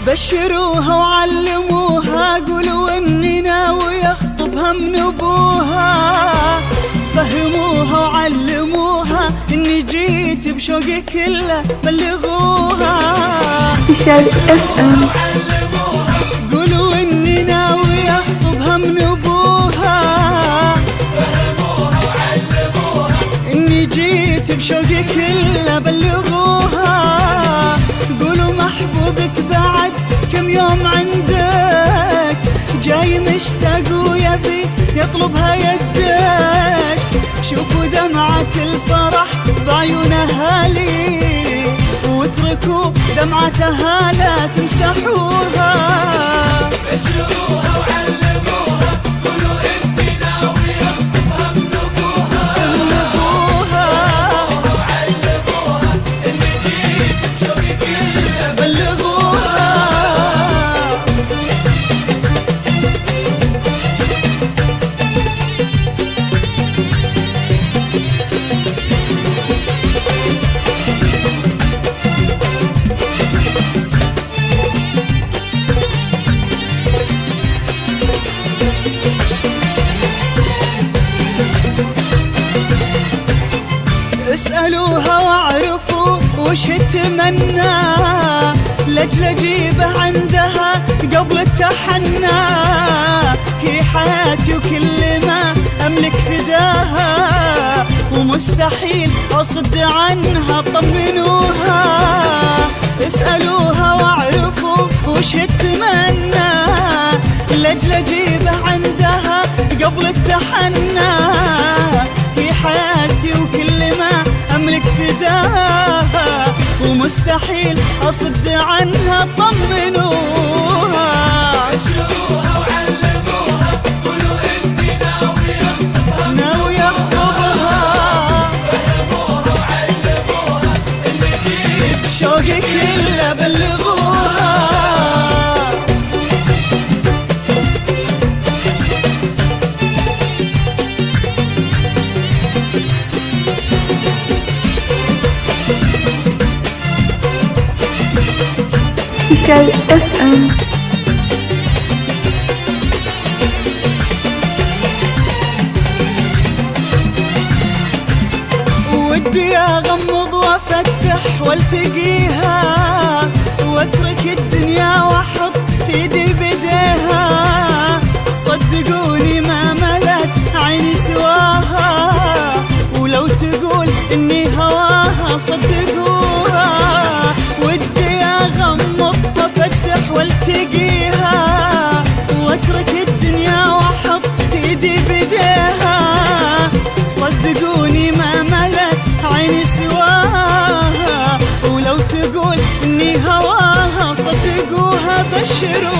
بشروها وعلموها، قولوا اني ناوي اخطبها من ابوها. فهموها وعلموها اني جيت بشوقي كله، بلغوها. سبيشال FM. قولوا اني ناوي اخطبها من ابوها. فهموها وعلموها اني جيت بشوقي كله، بلغوها. قولوا محبوبك بعد كم يوم عندك، جاي مشتاق ويبي يطلبها يدك. شوفوا دمعة الفرح بعيون اهالي، واتركوا دمعتها لا تمسحوها. بشروها وعلموها، قولوا اني ناوي اخطبها من ابوها. وعلموها اني جيت بشوقي كله، بلغوها. اسألوها واعرفوا وش تتمنى، لجل اجيبه عندها قبل التحنى. هي حياتي وكل ما املك فداها، ومستحيل اصد عنها، طمنوها. اسألوها واعرفوا وش تتمنى، لجل اجيبه عندها قبل التحنى. هي حياتي وكل ما املك فداها، ومستحيل اصد عنها، طمنوها. بشروها وعلموها، قولوا اني ناوي اخطبها، ناوي اخطبها. فهموها وعلموها اني جيت بشوقي كله، بلغوها. سبيشال FM. ودي اغمض وافتح والتقيها، واترك الدنيا واحط ايدي بديها. صدقوني ما ملت عيني سواها، ولو تقول اني هواها صدقوها. ودي اغمض وافتح والتقيها، واترك الدنيا واحط ايدي بديها. صدقوني ما ملت عيني سواها، ولو تقول اني هواها صدقوها. بشروا